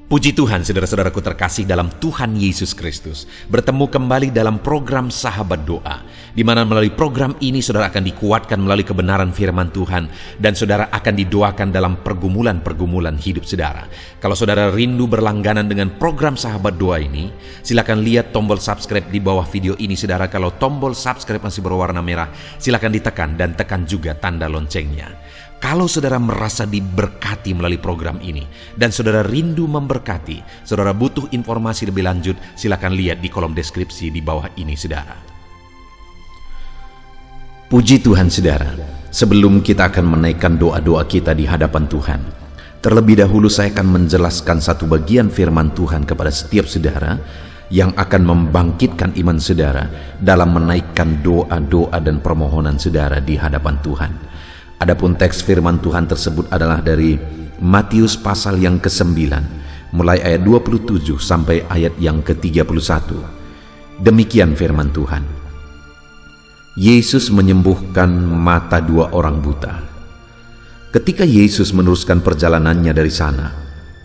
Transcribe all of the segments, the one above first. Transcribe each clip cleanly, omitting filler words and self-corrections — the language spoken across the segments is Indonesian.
Puji Tuhan, saudara-saudaraku terkasih dalam Tuhan Yesus Kristus. Bertemu kembali dalam program Sahabat Doa, di mana melalui program ini saudara akan dikuatkan melalui kebenaran firman Tuhan, dan saudara akan didoakan dalam pergumulan-pergumulan hidup saudara. Kalau saudara rindu berlangganan dengan program Sahabat Doa ini, silakan lihat tombol subscribe di bawah video ini saudara. Kalau tombol subscribe masih berwarna merah, silakan ditekan dan tekan juga tanda loncengnya. Kalau saudara merasa diberkati melalui program ini dan saudara rindu memberkati, saudara butuh informasi lebih lanjut, silakan lihat di kolom deskripsi di bawah ini saudara. Puji Tuhan saudara, sebelum kita akan menaikkan doa-doa kita di hadapan Tuhan, terlebih dahulu saya akan menjelaskan satu bagian firman Tuhan kepada setiap saudara yang akan membangkitkan iman saudara dalam menaikkan doa-doa dan permohonan saudara di hadapan Tuhan. Adapun teks firman Tuhan tersebut adalah dari Matius pasal yang ke-9, mulai ayat 27 sampai ayat yang ke-31. Demikian firman Tuhan. Yesus menyembuhkan mata dua orang buta. Ketika Yesus meneruskan perjalanannya dari sana,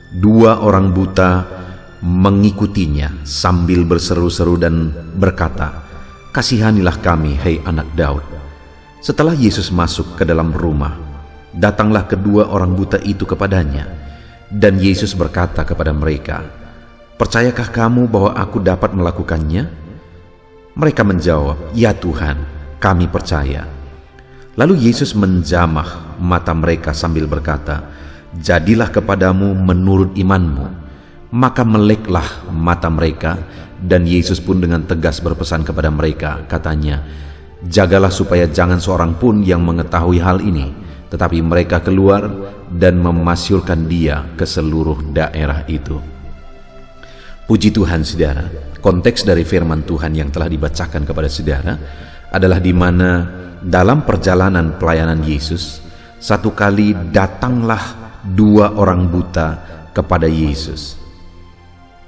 dua orang buta mengikutinya sambil berseru-seru dan berkata, "Kasihanilah kami, hai anak Daud." Setelah Yesus masuk ke dalam rumah, datanglah kedua orang buta itu kepadanya, dan Yesus berkata kepada mereka, "Percayakah kamu bahwa aku dapat melakukannya?" Mereka menjawab, "Ya Tuhan, kami percaya." Lalu Yesus menjamah mata mereka sambil berkata, "Jadilah kepadamu menurut imanmu." Maka meleklah mata mereka, dan Yesus pun dengan tegas berpesan kepada mereka, katanya, "Jagalah supaya jangan seorang pun yang mengetahui hal ini." Tetapi mereka keluar dan memasyurkan dia ke seluruh daerah itu. Puji Tuhan saudara, konteks dari firman Tuhan yang telah dibacakan kepada saudara adalah di mana dalam perjalanan pelayanan Yesus, satu kali datanglah dua orang buta kepada Yesus.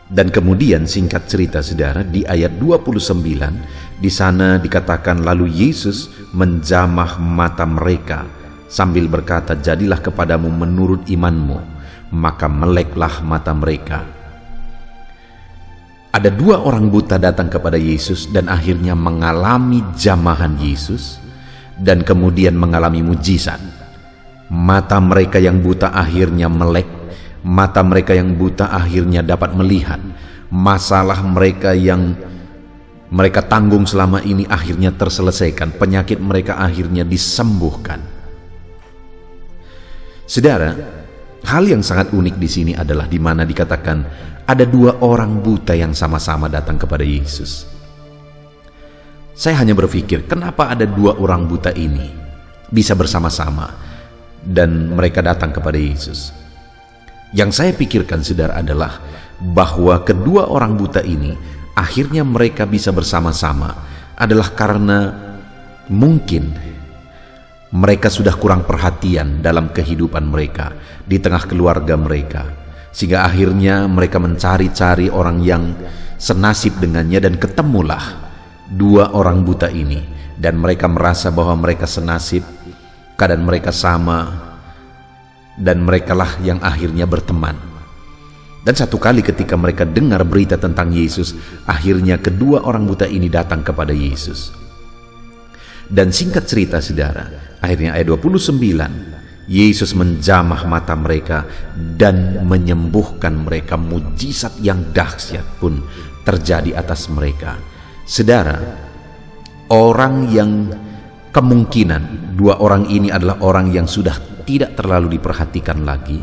Dan kemudian singkat cerita saudara, di ayat 29 di sana dikatakan, lalu Yesus menjamah mata mereka sambil berkata, "Jadilah kepadamu menurut imanmu." Maka meleklah mata mereka. Ada dua orang buta datang kepada Yesus dan akhirnya mengalami jamahan Yesus dan kemudian mengalami mujizat. Mata mereka yang buta akhirnya melek. Mata mereka yang buta akhirnya dapat melihat. Masalah mereka yang mereka tanggung selama ini akhirnya terselesaikan. Penyakit mereka akhirnya disembuhkan. Saudara, hal yang sangat unik di sini adalah di mana dikatakan ada dua orang buta yang sama-sama datang kepada Yesus. Saya hanya berpikir, kenapa ada dua orang buta ini bisa bersama-sama dan mereka datang kepada Yesus? Yang saya pikirkan saudara adalah bahwa kedua orang buta ini akhirnya mereka bisa bersama-sama adalah karena mungkin mereka sudah kurang perhatian dalam kehidupan mereka di tengah keluarga mereka, sehingga akhirnya mereka mencari-cari orang yang senasib dengannya dan ketemulah dua orang buta ini, dan mereka merasa bahwa mereka senasib, keadaan mereka sama, dan merekalah yang akhirnya berteman. Dan satu kali ketika mereka dengar berita tentang Yesus, akhirnya kedua orang buta ini datang kepada Yesus. Dan singkat cerita saudara, akhirnya ayat 29, Yesus menjamah mata mereka dan menyembuhkan mereka. Mujizat yang dahsyat pun terjadi atas mereka. Saudara, orang yang kemungkinan dua orang ini adalah orang yang sudah tidak terlalu diperhatikan lagi,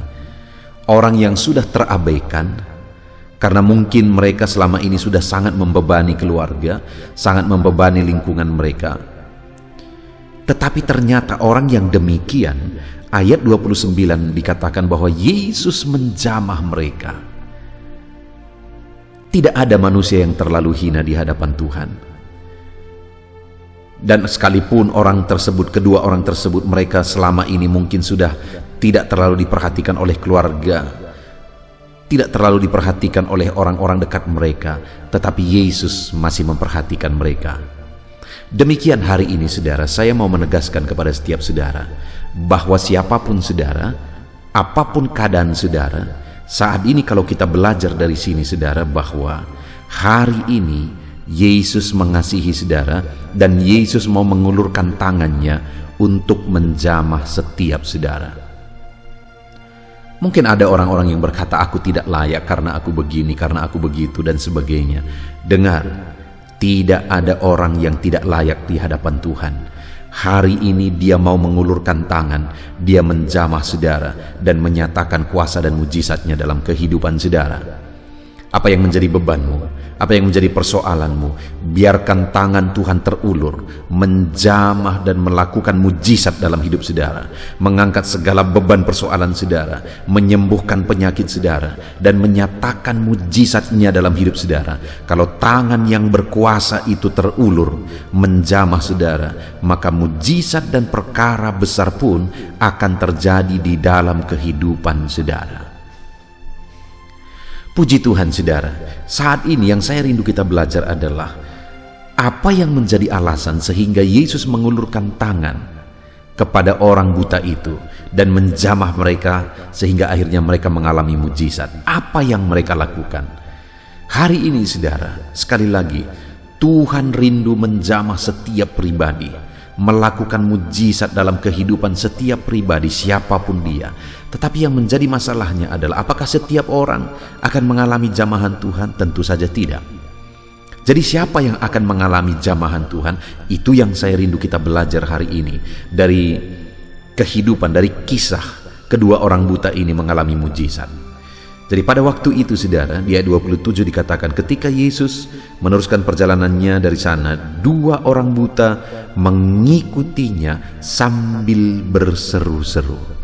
orang yang sudah terabaikan, karena mungkin mereka selama ini sudah sangat membebani keluarga, sangat membebani lingkungan mereka. Tetapi ternyata orang yang demikian, ayat 29 dikatakan bahwa Yesus menjamah mereka. Tidak ada manusia yang terlalu hina di hadapan Tuhan. Dan sekalipun orang tersebut, kedua orang tersebut, mereka selama ini mungkin sudah tidak terlalu diperhatikan oleh keluarga, tidak terlalu diperhatikan oleh orang-orang dekat mereka, tetapi Yesus masih memperhatikan mereka. Demikian hari ini saudara, saya mau menegaskan kepada setiap saudara bahwa siapapun saudara, apapun keadaan saudara, Saat ini kalau kita belajar dari sini saudara, bahwa hari ini Yesus mengasihi saudara dan Yesus mau mengulurkan tangannya untuk menjamah setiap saudara. Mungkin ada orang-orang yang berkata, aku tidak layak karena aku begini, karena aku begitu, dan sebagainya. Dengar, tidak ada orang yang tidak layak di hadapan Tuhan. Hari ini Dia mau mengulurkan tangan, Dia menjamah saudara dan menyatakan kuasa dan mujizatnya dalam kehidupan saudara. Apa yang menjadi bebanmu, apa yang menjadi persoalanmu, biarkan tangan Tuhan terulur, menjamah dan melakukan mujizat dalam hidup saudara, mengangkat segala beban persoalan saudara, menyembuhkan penyakit saudara, dan menyatakan mujizatnya dalam hidup saudara. Kalau tangan yang berkuasa itu terulur, menjamah saudara, maka mujizat dan perkara besar pun akan terjadi di dalam kehidupan saudara. Puji Tuhan saudara, saat ini yang saya rindu kita belajar adalah apa yang menjadi alasan sehingga Yesus mengulurkan tangan kepada orang buta itu dan menjamah mereka sehingga akhirnya mereka mengalami mujizat. Apa yang mereka lakukan? Hari ini saudara, sekali lagi, Tuhan rindu menjamah setiap pribadi, melakukan mujizat dalam kehidupan setiap pribadi siapapun dia. Tetapi yang menjadi masalahnya adalah apakah setiap orang akan mengalami jamahan Tuhan? Tentu saja tidak. Jadi siapa yang akan mengalami jamahan Tuhan? Itu yang saya rindu kita belajar hari ini dari kehidupan, dari kisah kedua orang buta ini mengalami mujizat. Jadi pada waktu itu saudara, di ayat 27 dikatakan ketika Yesus meneruskan perjalanannya dari sana, dua orang buta mengikutinya sambil berseru-seru.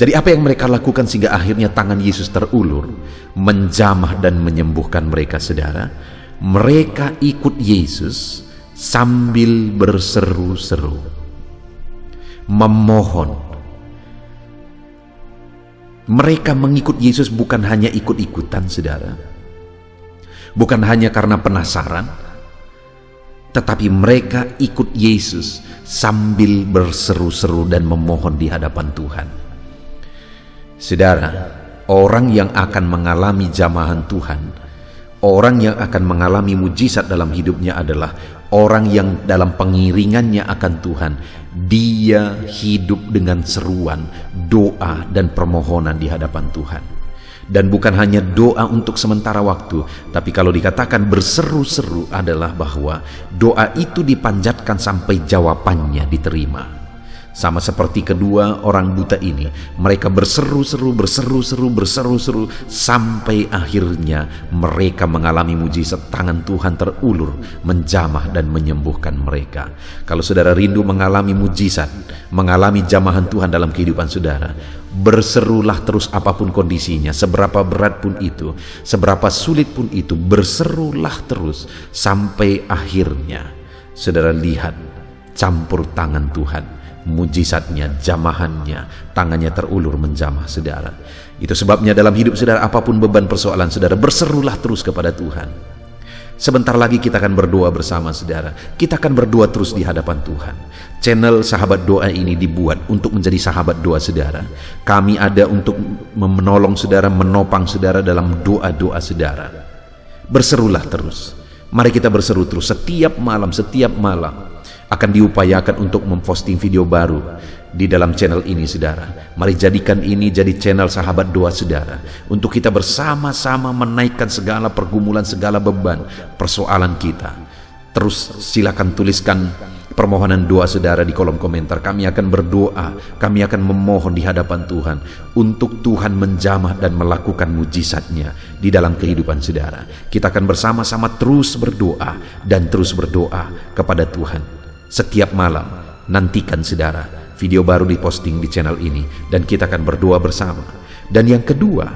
Jadi apa yang mereka lakukan sehingga akhirnya tangan Yesus terulur, menjamah dan menyembuhkan mereka saudara? Mereka ikut Yesus sambil berseru-seru, memohon. Mereka mengikut Yesus bukan hanya ikut-ikutan saudara, bukan hanya karena penasaran, tetapi mereka ikut Yesus sambil berseru-seru dan memohon di hadapan Tuhan. Saudara, orang yang akan mengalami jamahan Tuhan, orang yang akan mengalami mujizat dalam hidupnya adalah orang yang dalam pengiringannya akan Tuhan, dia hidup dengan seruan, doa dan permohonan di hadapan Tuhan. Dan bukan hanya doa untuk sementara waktu, tapi kalau dikatakan berseru-seru adalah bahwa doa itu dipanjatkan sampai jawabannya diterima. Sama seperti kedua orang buta ini, mereka berseru-seru sampai akhirnya mereka mengalami mujizat, tangan Tuhan terulur, menjamah dan menyembuhkan mereka. Kalau saudara rindu mengalami mujizat, mengalami jamahan Tuhan dalam kehidupan saudara, berserulah terus apapun kondisinya, seberapa berat pun itu, seberapa sulit pun itu, berserulah terus sampai akhirnya saudara lihat campur tangan Tuhan, mujizatnya, jamahannya, tangannya terulur menjamah saudara. Itu sebabnya dalam hidup saudara, apapun beban persoalan saudara, berserulah terus kepada Tuhan. Sebentar lagi kita akan berdoa bersama saudara. Kita akan berdoa terus di hadapan Tuhan. Channel Sahabat Doa ini dibuat untuk menjadi sahabat doa saudara. Kami ada untuk menolong saudara, menopang saudara dalam doa-doa saudara. Berserulah terus. Mari kita berseru terus setiap malam akan diupayakan untuk memposting video baru di dalam channel ini saudara. Mari jadikan ini jadi channel Sahabat Doa saudara, untuk kita bersama-sama menaikkan segala pergumulan, segala beban, persoalan kita. Terus silakan tuliskan permohonan doa saudara di kolom komentar. Kami akan berdoa, kami akan memohon di hadapan Tuhan untuk Tuhan menjamah dan melakukan mujizatnya di dalam kehidupan saudara. Kita akan bersama-sama terus berdoa dan terus berdoa kepada Tuhan. Setiap malam nantikan saudara video baru diposting di channel ini dan kita akan berdoa bersama. Dan yang kedua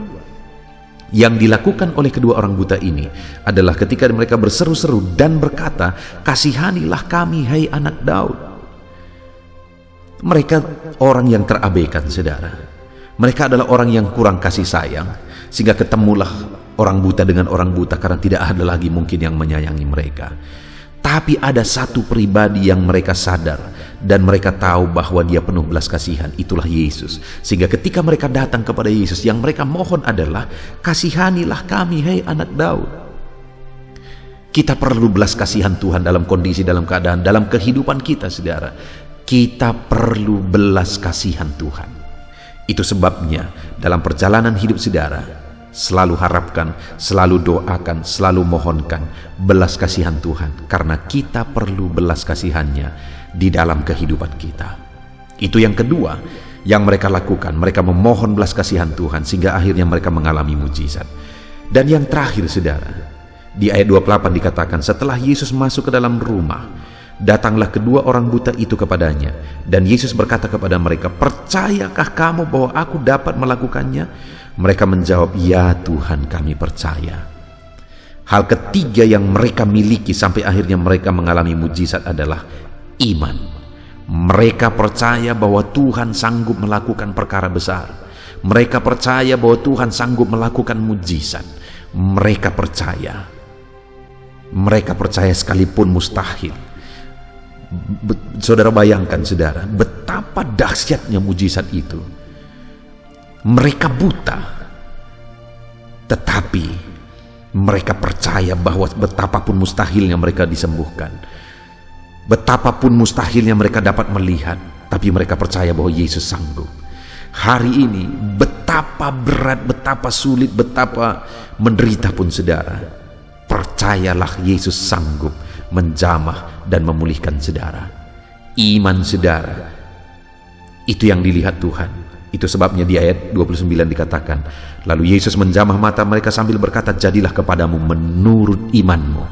yang dilakukan oleh kedua orang buta ini adalah ketika mereka berseru-seru dan berkata, kasihanilah kami hai anak Daud. Mereka orang yang terabaikan saudara. Mereka adalah orang yang kurang kasih sayang, sehingga ketemulah orang buta dengan orang buta karena tidak ada lagi mungkin yang menyayangi mereka. Tapi ada satu pribadi yang mereka sadar dan mereka tahu bahwa Dia penuh belas kasihan. Itulah Yesus. Sehingga ketika mereka datang kepada Yesus, yang mereka mohon adalah, kasihanilah kami, hai anak Daud. Kita perlu belas kasihan Tuhan dalam kondisi, dalam keadaan, dalam kehidupan kita, saudara. Kita perlu belas kasihan Tuhan. Itu sebabnya dalam perjalanan hidup saudara, selalu harapkan, selalu doakan, selalu mohonkan belas kasihan Tuhan, karena kita perlu belas kasihannya di dalam kehidupan kita. Itu yang kedua yang mereka lakukan. Mereka memohon belas kasihan Tuhan sehingga akhirnya mereka mengalami mujizat. Dan yang terakhir, saudara, di ayat 28 dikatakan, setelah Yesus masuk ke dalam rumah, datanglah kedua orang buta itu kepadanya, dan Yesus berkata kepada mereka, percayakah kamu bahwa aku dapat melakukannya? Mereka menjawab, ya Tuhan, kami percaya. Hal ketiga yang mereka miliki sampai akhirnya mereka mengalami mujizat adalah iman. Mereka percaya bahwa Tuhan sanggup melakukan perkara besar. Mereka percaya bahwa Tuhan sanggup melakukan mujizat. Mereka percaya. Mereka percaya sekalipun mustahil. Saudara bayangkan, saudara, betapa dahsyatnya mujizat itu. Mereka buta, tetapi mereka percaya bahwa betapapun mustahilnya mereka disembuhkan, betapapun mustahilnya mereka dapat melihat, tapi mereka percaya bahwa Yesus sanggup. Hari ini betapa berat, betapa sulit, betapa menderita pun, saudara, percayalah Yesus sanggup menjamah dan memulihkan saudara. Iman saudara, itu yang dilihat Tuhan. Itu sebabnya di ayat 29 dikatakan, lalu Yesus menjamah mata mereka sambil berkata, jadilah kepadamu menurut imanmu.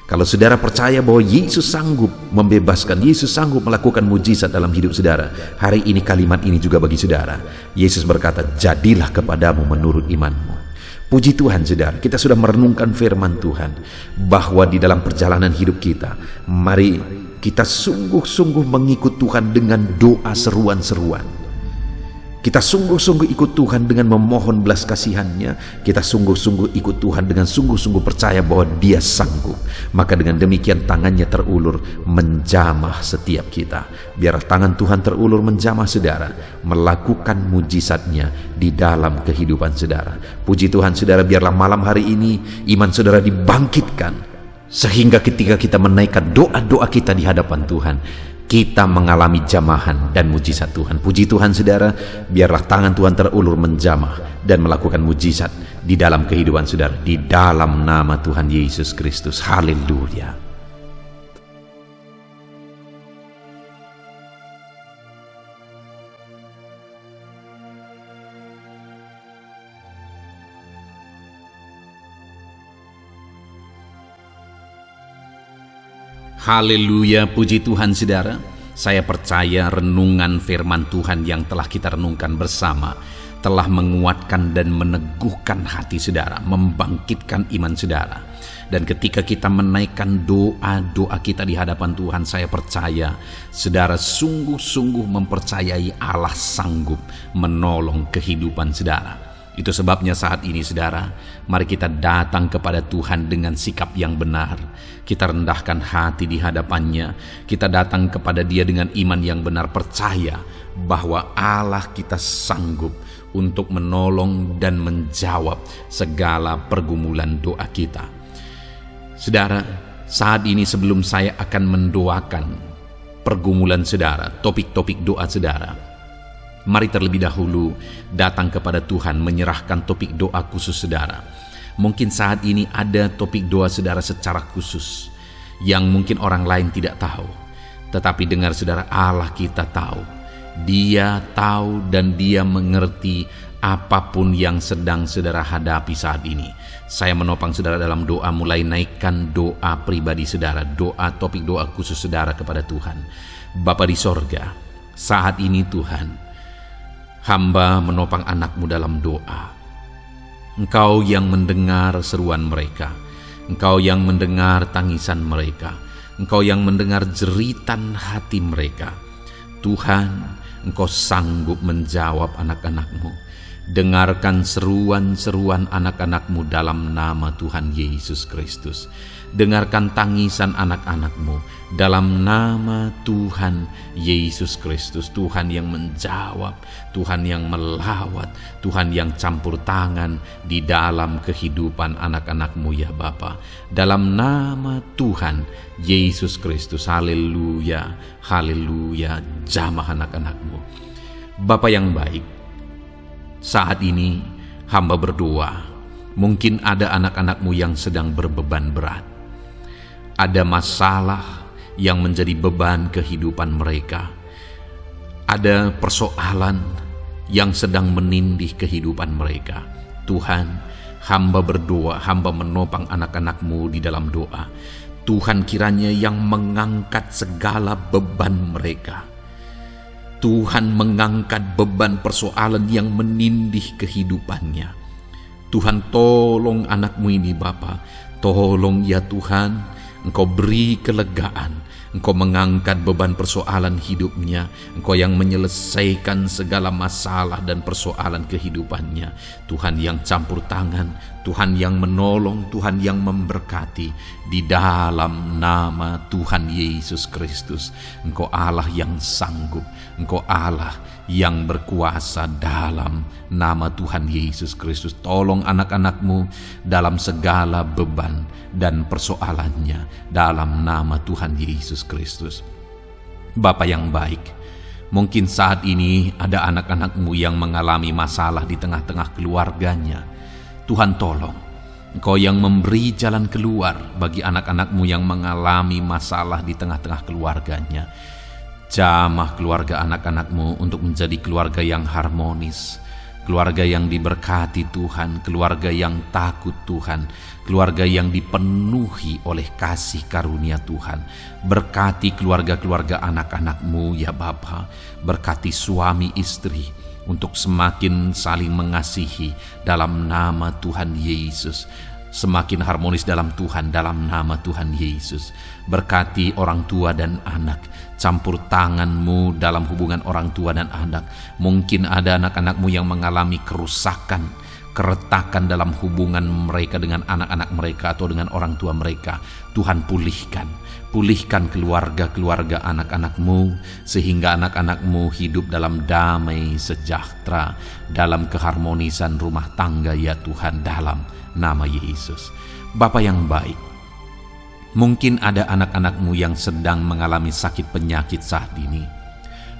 Kalau saudara percaya bahwa Yesus sanggup membebaskan, Yesus sanggup melakukan mujizat dalam hidup saudara, hari ini kalimat ini juga bagi saudara. Yesus berkata, jadilah kepadamu menurut imanmu. Puji Tuhan, saudara, kita sudah merenungkan firman Tuhan, bahwa di dalam perjalanan hidup kita, mari kita sungguh-sungguh mengikut Tuhan dengan doa seruan-seruan. Kita sungguh-sungguh ikut Tuhan dengan memohon belas kasihannya. Kita sungguh-sungguh ikut Tuhan dengan sungguh-sungguh percaya bahwa Dia sanggup. Maka dengan demikian tangannya terulur menjamah setiap kita. Biar tangan Tuhan terulur menjamah saudara, melakukan mujizatnya di dalam kehidupan saudara. Puji Tuhan, saudara, biarlah malam hari ini iman saudara dibangkitkan, sehingga ketika kita menaikkan doa-doa kita di hadapan Tuhan, kita mengalami jamahan dan mujizat Tuhan. Puji Tuhan, saudara, biarlah tangan Tuhan terulur menjamah dan melakukan mujizat di dalam kehidupan saudara, di dalam nama Tuhan Yesus Kristus. Haleluya. Haleluya, puji Tuhan, saudara. Saya percaya renungan firman Tuhan yang telah kita renungkan bersama telah menguatkan dan meneguhkan hati saudara, membangkitkan iman saudara. Dan ketika kita menaikkan doa-doa kita di hadapan Tuhan, saya percaya saudara sungguh-sungguh mempercayai Allah sanggup menolong kehidupan saudara. Itu sebabnya saat ini, saudara, mari kita datang kepada Tuhan dengan sikap yang benar. Kita rendahkan hati di hadapannya. Kita datang kepada Dia dengan iman yang benar, percaya bahwa Allah kita sanggup untuk menolong dan menjawab segala pergumulan doa kita. Saudara, saat ini sebelum saya akan mendoakan pergumulan saudara, topik-topik doa saudara, mari terlebih dahulu datang kepada Tuhan menyerahkan topik doa khusus saudara. Mungkin saat ini ada topik doa saudara secara khusus yang mungkin orang lain tidak tahu. Tetapi dengar saudara, Allah kita tahu. Dia tahu dan Dia mengerti apapun yang sedang saudara hadapi saat ini. Saya menopang saudara dalam doa, mulai naikkan doa pribadi saudara, doa topik doa khusus saudara kepada Tuhan. Bapa di sorga, saat ini Tuhan, hamba menopang anakmu dalam doa. Engkau yang mendengar seruan mereka, Engkau yang mendengar tangisan mereka, Engkau yang mendengar jeritan hati mereka. Tuhan, Engkau sanggup menjawab anak-anakmu. Dengarkan seruan-seruan anak-anakmu dalam nama Tuhan Yesus Kristus. dengarkan tangisan anak-anak-Mu dalam nama Tuhan Yesus Kristus. Tuhan yang menjawab, Tuhan yang melawat, Tuhan yang campur tangan di dalam kehidupan anak-anak-Mu ya Bapa. Dalam nama Tuhan Yesus Kristus, haleluya, haleluya, jamah anak-anak-Mu. Bapa yang baik, saat ini hamba berdoa, mungkin ada anak-anak-Mu yang sedang berbeban berat. Ada masalah yang menjadi beban kehidupan mereka. Ada persoalan yang sedang menindih kehidupan mereka. Tuhan, hamba berdoa, hamba menopang anak-anak-Mu di dalam doa. Tuhan kiranya yang mengangkat segala beban mereka. Tuhan mengangkat beban persoalan yang menindih kehidupannya. Tuhan, tolong anak-Mu ini Bapa. Tolong ya Tuhan, Engkau beri kelegaan, Engkau mengangkat beban persoalan hidupnya, Engkau yang menyelesaikan segala masalah dan persoalan kehidupannya. Tuhan yang campur tangan, Tuhan yang menolong, Tuhan yang memberkati. Di dalam nama Tuhan Yesus Kristus, Engkau Allah yang sanggup, Engkau Allah yang berkuasa. Dalam nama Tuhan Yesus Kristus, tolong anak-anak-Mu dalam segala beban dan persoalannya, dalam nama Tuhan Yesus Kristus. Bapa yang baik, mungkin saat ini ada anak-anak-Mu yang mengalami masalah di tengah-tengah keluarganya. Tuhan tolong, Engkau yang memberi jalan keluar bagi anak-anak-Mu yang mengalami masalah di tengah-tengah keluarganya. Jamah keluarga anak-anak-Mu untuk menjadi keluarga yang harmonis, keluarga yang diberkati Tuhan, keluarga yang takut Tuhan, keluarga yang dipenuhi oleh kasih karunia Tuhan. Berkati keluarga-keluarga anak-anak-Mu ya Bapa, berkati suami istri untuk semakin saling mengasihi dalam nama Tuhan Yesus, semakin harmonis dalam Tuhan dalam nama Tuhan Yesus. Berkati orang tua dan anak, campur tangan-Mu dalam hubungan orang tua dan anak. Mungkin ada anak-anak-Mu yang mengalami kerusakan, keretakan dalam hubungan mereka dengan anak-anak mereka atau dengan orang tua mereka. Tuhan pulihkan keluarga-keluarga anak-anak-Mu, sehingga anak-anak-Mu hidup dalam damai sejahtera, dalam keharmonisan rumah tangga ya Tuhan, dalam nama Yesus. Bapa yang baik, mungkin ada anak-anak-Mu yang sedang mengalami sakit penyakit saat ini.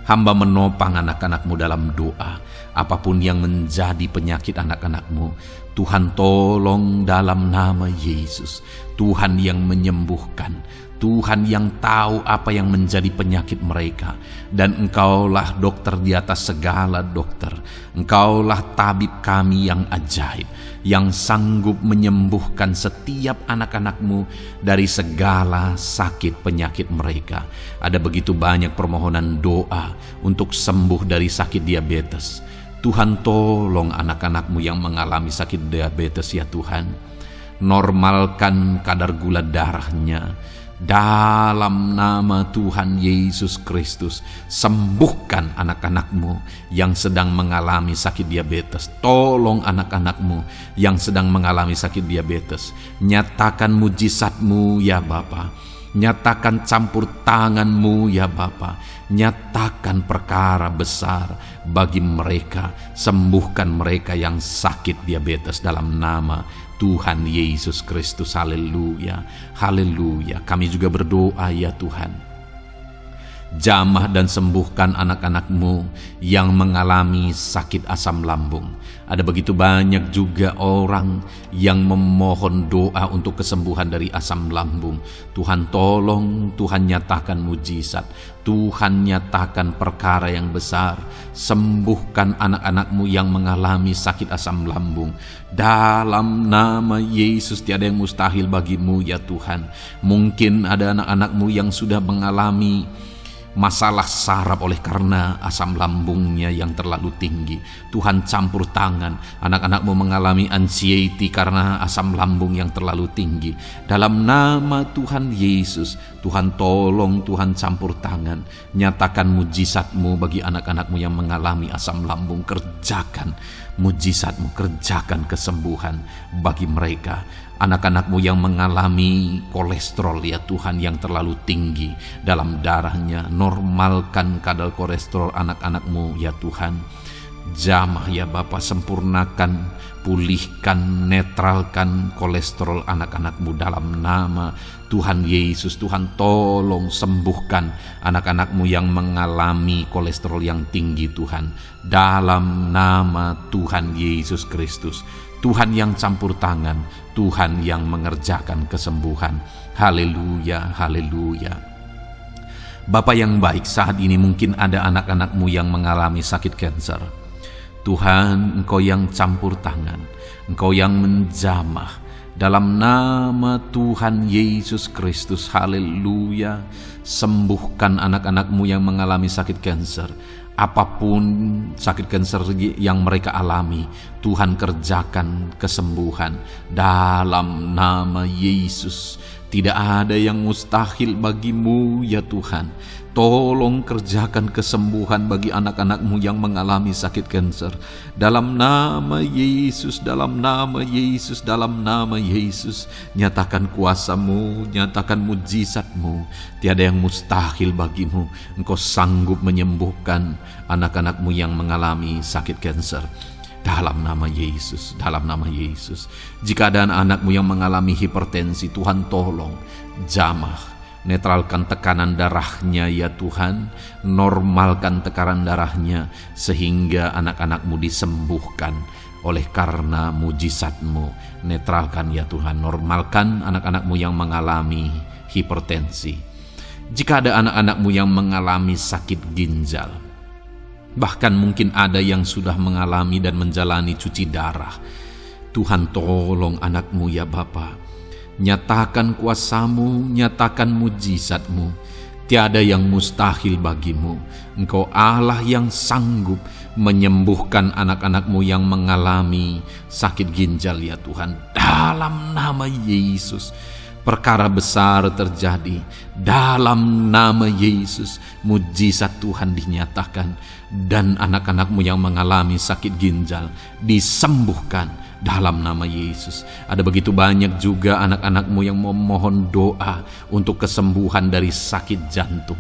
Hamba menopang anak-anak-Mu dalam doa. Apapun yang menjadi penyakit anak-anak-Mu, Tuhan tolong dalam nama Yesus. Tuhan yang menyembuhkan, Tuhan yang tahu apa yang menjadi penyakit mereka. Dan Engkaulah dokter di atas segala dokter. Engkaulah tabib kami yang ajaib, yang sanggup menyembuhkan setiap anak-anak-Mu dari segala sakit penyakit mereka. Ada begitu banyak permohonan doa untuk sembuh dari sakit diabetes. Tuhan tolong anak-anak-Mu yang mengalami sakit diabetes ya Tuhan. Normalkan kadar gula darahnya. Dalam nama Tuhan Yesus Kristus, sembuhkan anak-anak-Mu yang sedang mengalami sakit diabetes. Tolong anak-anak-Mu yang sedang mengalami sakit diabetes. Nyatakan mujizat-Mu ya Bapa. Nyatakan campur tangan-Mu ya Bapa. Nyatakan perkara besar bagi mereka. Sembuhkan mereka yang sakit diabetes dalam nama Tuhan Yesus Kristus. Haleluya, haleluya. Kami juga berdoa ya Tuhan, jamah dan sembuhkan anak-anak-Mu yang mengalami sakit asam lambung. Ada begitu banyak juga orang yang memohon doa untuk kesembuhan dari asam lambung. Tuhan tolong, Tuhan nyatakan mujizat, Tuhan nyatakan perkara yang besar. Sembuhkan anak-anak-Mu yang mengalami sakit asam lambung. Dalam nama Yesus, tiada yang mustahil bagi-Mu ya Tuhan. Mungkin ada anak-anak-Mu yang sudah mengalami masalah saraf oleh karena asam lambungnya yang terlalu tinggi. Tuhan campur tangan. Anak-anak-Mu mengalami anxiety karena asam lambung yang terlalu tinggi. Dalam nama Tuhan Yesus, Tuhan tolong, Tuhan campur tangan. Nyatakan mujizat-Mu bagi anak-anak-Mu yang mengalami asam lambung. Kerjakan Mujizat-Mu, kerjakan kesembuhan bagi mereka, anak-anak-Mu yang mengalami kolesterol ya Tuhan yang terlalu tinggi dalam darahnya. Normalkan kadar kolesterol anak-anak-Mu ya Tuhan. Jamah ya Bapa, sempurnakan, pulihkan, netralkan kolesterol anak-anak-Mu dalam nama Tuhan Yesus. Tuhan tolong sembuhkan anak-anak-Mu yang mengalami kolesterol yang tinggi Tuhan, dalam nama Tuhan Yesus Kristus. Tuhan yang campur tangan, Tuhan yang mengerjakan kesembuhan. Haleluya, haleluya. Bapa yang baik, saat ini mungkin ada anak-anak-Mu yang mengalami sakit kanker. Tuhan, Engkau yang campur tangan, Engkau yang menjamah, dalam nama Tuhan Yesus Kristus. Haleluya. Sembuhkan anak-anak-Mu yang mengalami sakit kanker. Apapun sakit kanker yang mereka alami, Tuhan kerjakan kesembuhan dalam nama Yesus. Tidak ada yang mustahil bagi-Mu ya Tuhan. Tolong kerjakan kesembuhan bagi anak-anak-Mu yang mengalami sakit kanker. Dalam nama Yesus, dalam nama Yesus, dalam nama Yesus. Nyatakan kuasa-Mu, nyatakan mujizat-Mu. Tiada yang mustahil bagi-Mu. Engkau sanggup menyembuhkan anak-anak-Mu yang mengalami sakit kanker. Dalam nama Yesus, dalam nama Yesus. Jika ada anak-anak-Mu yang mengalami hipertensi, Tuhan tolong jamah, netralkan tekanan darahnya ya Tuhan, normalkan tekanan darahnya sehingga anak-anak-Mu disembuhkan oleh karena mujizat-Mu. Netralkan ya Tuhan, normalkan anak-anak-Mu yang mengalami hipertensi. Jika ada anak-anak-Mu yang mengalami sakit ginjal, bahkan mungkin ada yang sudah mengalami dan menjalani cuci darah, Tuhan tolong anak-Mu ya Bapa. Nyatakan kuasa-Mu, nyatakan mujizat-Mu. Tiada yang mustahil bagi-Mu. Engkau Allah yang sanggup menyembuhkan anak-anak-Mu yang mengalami sakit ginjal ya Tuhan. Dalam nama Yesus, perkara besar terjadi. Dalam nama Yesus, mujizat Tuhan dinyatakan, dan anak-anak-Mu yang mengalami sakit ginjal disembuhkan dalam nama Yesus. Ada begitu banyak juga anak-anak-Mu yang memohon doa untuk kesembuhan dari sakit jantung.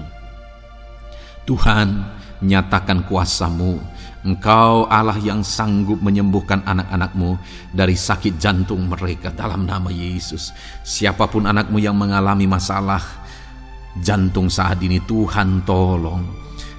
Tuhan, nyatakan kuasa-Mu. Engkau Allah yang sanggup menyembuhkan anak-anak-Mu dari sakit jantung mereka dalam nama Yesus. Siapapun anak-Mu yang mengalami masalah jantung saat ini, Tuhan tolong.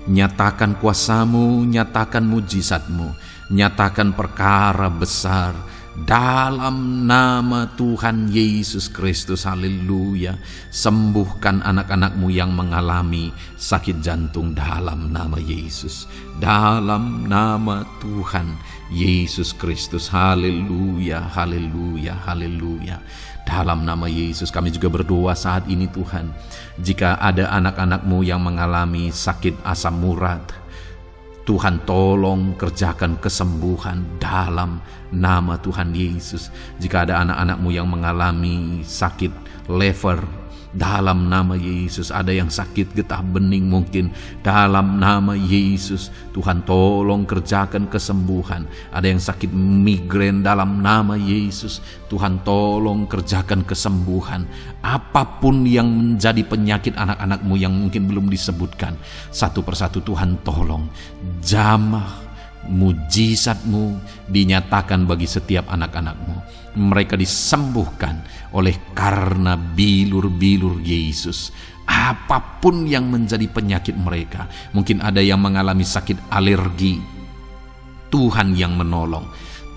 Nyatakan kuasa-Mu, nyatakan mujizat-Mu, nyatakan perkara besar dalam nama Tuhan Yesus Kristus. Haleluya. Sembuhkan anak-anak-Mu yang mengalami sakit jantung dalam nama Yesus, dalam nama Tuhan Yesus Kristus. Haleluya, haleluya, haleluya. Dalam nama Yesus kami juga berdoa saat ini Tuhan, jika ada anak-anak-Mu yang mengalami sakit asam urat, Tuhan tolong kerjakan kesembuhan dalam nama Tuhan Yesus. Jika ada anak-anak-Mu yang mengalami sakit liver, dalam nama Yesus. Ada yang sakit getah bening mungkin, dalam nama Yesus Tuhan tolong kerjakan kesembuhan. Ada yang sakit migrain, dalam nama Yesus Tuhan tolong kerjakan kesembuhan. Apapun yang menjadi penyakit anak-anak-Mu yang mungkin belum disebutkan, satu persatu Tuhan tolong jamah mujizat-Mu dinyatakan bagi setiap anak-anak-Mu. Mereka disembuhkan oleh karena bilur-bilur Yesus. Apapun yang menjadi penyakit mereka, mungkin ada yang mengalami sakit alergi, Tuhan yang menolong,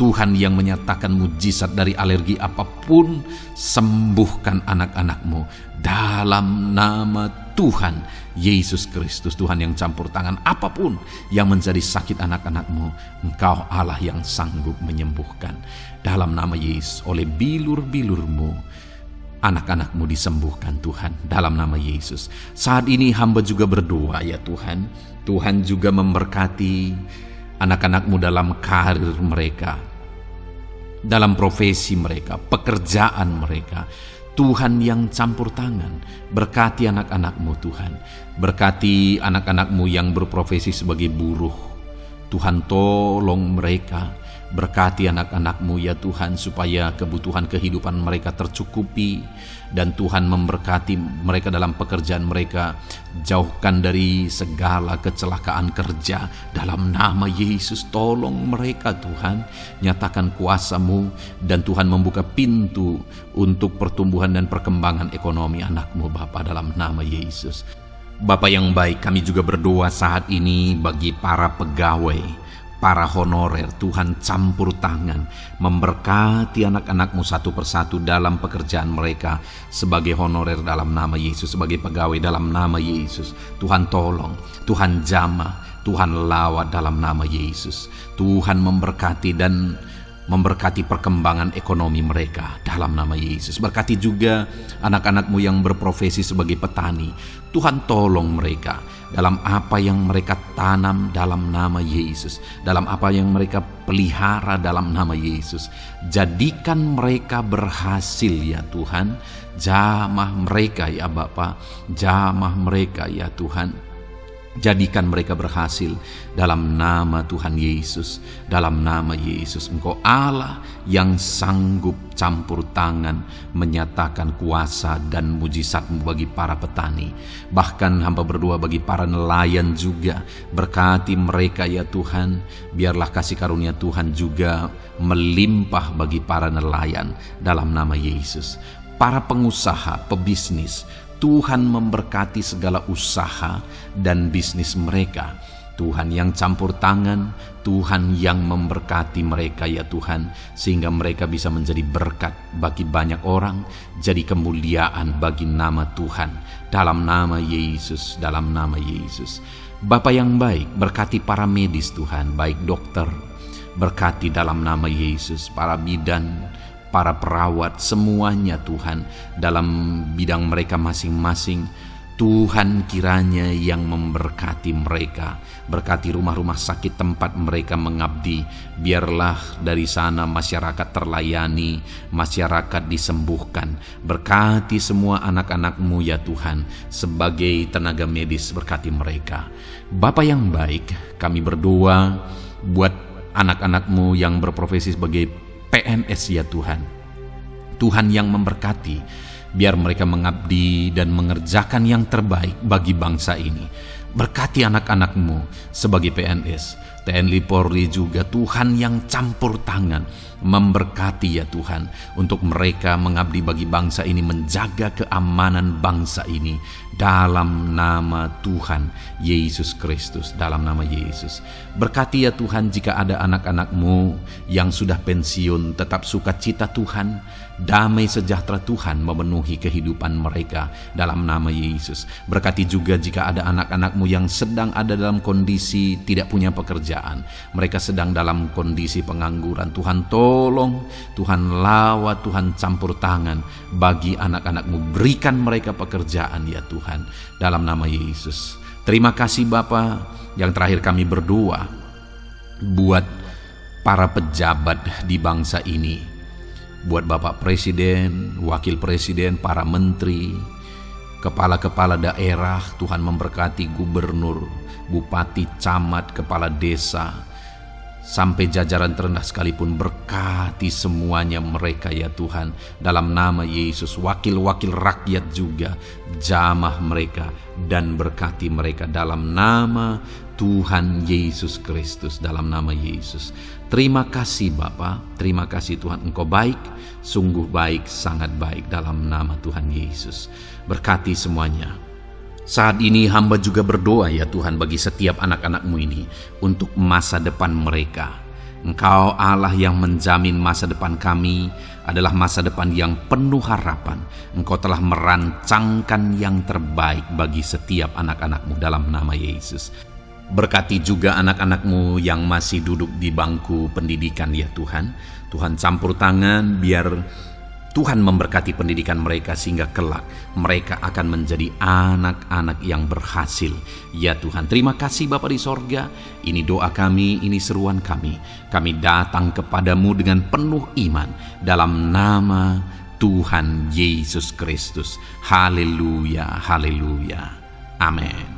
Tuhan yang menyatakan mujizat dari alergi apapun. Sembuhkan anak-anak-Mu dalam nama Tuhan Yesus Kristus. Tuhan yang campur tangan, apapun yang menjadi sakit anak-anak-Mu, Engkau Allah yang sanggup menyembuhkan. Dalam nama Yesus, oleh bilur-bilur-Mu anak-anak-Mu disembuhkan Tuhan, dalam nama Yesus. Saat ini hamba juga berdoa ya Tuhan, Tuhan juga memberkati anak-anak-Mu dalam karir mereka, dalam profesi mereka, pekerjaan mereka. Tuhan yang campur tangan, berkati anak-anak-Mu Tuhan. Berkati anak-anak-Mu yang berprofesi sebagai buruh. Tuhan tolong mereka, Berkati anak-anak-Mu ya Tuhan, supaya kebutuhan kehidupan mereka tercukupi, dan Tuhan memberkati mereka dalam pekerjaan mereka. Jauhkan dari segala kecelakaan kerja dalam nama Yesus. Tolong mereka Tuhan, nyatakan kuasa-Mu, dan Tuhan membuka pintu untuk pertumbuhan dan perkembangan ekonomi anak-Mu Bapa, dalam nama Yesus. Bapa yang baik, kami juga berdoa saat ini bagi para pegawai, para honorer. Tuhan campur tangan, memberkati anak-anak-Mu satu persatu dalam pekerjaan mereka sebagai honorer dalam nama Yesus, sebagai pegawai dalam nama Yesus. Tuhan tolong, Tuhan jamah, Tuhan lawat dalam nama Yesus. Tuhan memberkati dan memberkati perkembangan ekonomi mereka dalam nama Yesus. Berkati juga anak-anak-Mu yang berprofesi sebagai petani. Tuhan tolong mereka dalam apa yang mereka tanam dalam nama Yesus, dalam apa yang mereka pelihara dalam nama Yesus. Jadikan mereka berhasil ya Tuhan. Jamah mereka ya Bapa, jamah mereka ya Tuhan. Jadikan mereka berhasil dalam nama Tuhan Yesus, dalam nama Yesus. Engkau Allah yang sanggup campur tangan, menyatakan kuasa dan mujizat-Mu bagi para petani. Bahkan hamba berdoa bagi para nelayan juga. Berkati mereka ya Tuhan. Biarlah kasih karunia Tuhan juga melimpah bagi para nelayan dalam nama Yesus. Para pengusaha, pebisnis, Tuhan memberkati segala usaha dan bisnis mereka. Tuhan yang campur tangan, Tuhan yang memberkati mereka ya Tuhan, sehingga mereka bisa menjadi berkat bagi banyak orang, jadi kemuliaan bagi nama Tuhan, dalam nama Yesus, dalam nama Yesus. Bapa yang baik, berkati para medis Tuhan, baik dokter, berkati dalam nama Yesus, para bidan, para perawat, semuanya Tuhan, dalam bidang mereka masing-masing. Tuhan kiranya yang memberkati mereka. Berkati rumah-rumah sakit tempat mereka mengabdi. Biarlah dari sana masyarakat terlayani, masyarakat disembuhkan. Berkati semua anak-anak-Mu ya Tuhan, sebagai tenaga medis, berkati mereka. Bapa yang baik, kami berdoa buat anak-anak-Mu yang berprofesi sebagai PNS ya Tuhan. Tuhan yang memberkati, biar mereka mengabdi dan mengerjakan yang terbaik bagi bangsa ini. Berkati anak-anak-Mu sebagai PNS, TNI Polri juga. Tuhan yang campur tangan, memberkati ya Tuhan, untuk mereka mengabdi bagi bangsa ini, menjaga keamanan bangsa ini dalam nama Tuhan Yesus Kristus, dalam nama Yesus. Berkati ya Tuhan, jika ada anak-anak-Mu yang sudah pensiun, tetap sukacita Tuhan, damai sejahtera Tuhan memenuhi kehidupan mereka dalam nama Yesus. Berkati juga jika ada anak-anak-Mu yang sedang ada dalam kondisi tidak punya pekerjaan, mereka sedang dalam kondisi pengangguran. Tuhan tolong, Tuhan lawat, Tuhan campur tangan bagi anak-anak-Mu. Berikan mereka pekerjaan ya Tuhan, dalam nama Yesus. Terima kasih Bapa. Yang terakhir kami berdoa buat para pejabat di bangsa ini, buat Bapak Presiden, Wakil Presiden, para menteri, kepala-kepala daerah. Tuhan memberkati gubernur, bupati, camat, kepala desa, sampai jajaran terendah sekalipun. Berkati semuanya mereka ya Tuhan, dalam nama Yesus. Wakil-wakil rakyat juga, jamah mereka dan berkati mereka dalam nama Tuhan Yesus Kristus, dalam nama Yesus. Terima kasih Bapa, terima kasih Tuhan, Engkau baik, sungguh baik, sangat baik, dalam nama Tuhan Yesus. Berkati semuanya. Saat ini hamba juga berdoa ya Tuhan bagi setiap anak-anak-Mu ini untuk masa depan mereka. Engkau Allah yang menjamin masa depan kami adalah masa depan yang penuh harapan. Engkau telah merancangkan yang terbaik bagi setiap anak-anak-Mu dalam nama Yesus. Berkati juga anak-anak-Mu yang masih duduk di bangku pendidikan ya Tuhan. Tuhan campur tangan, biar Tuhan memberkati pendidikan mereka sehingga kelak mereka akan menjadi anak-anak yang berhasil. Ya Tuhan, terima kasih Bapa di sorga. Ini doa kami, ini seruan kami. Kami datang kepadamu dengan penuh iman dalam nama Tuhan Yesus Kristus. Haleluya, haleluya. Amin.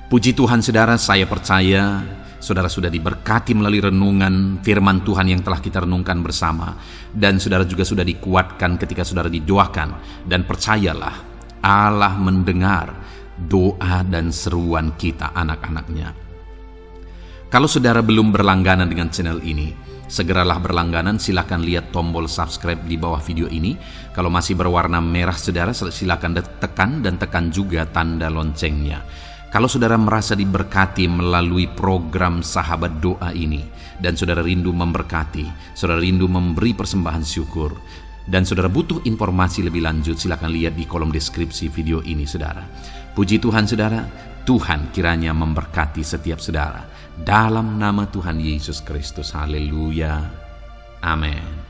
Puji Tuhan saudara, saya percaya saudara sudah diberkati melalui renungan firman Tuhan yang telah kita renungkan bersama, dan saudara juga sudah dikuatkan ketika saudara didoakan. Dan percayalah, Allah mendengar doa dan seruan kita anak-anaknya. Kalau saudara belum berlangganan dengan channel ini, segeralah berlangganan. Silakan lihat tombol subscribe di bawah video ini. Kalau masih berwarna merah, saudara silakan tekan, dan tekan juga tanda loncengnya. Kalau saudara merasa diberkati melalui program Sahabat Doa ini, dan saudara rindu memberkati, saudara rindu memberi persembahan syukur, dan saudara butuh informasi lebih lanjut, silakan lihat di kolom deskripsi video ini, saudara. Puji Tuhan, saudara. Tuhan kiranya memberkati setiap saudara. Dalam nama Tuhan Yesus Kristus. Haleluya. Amin.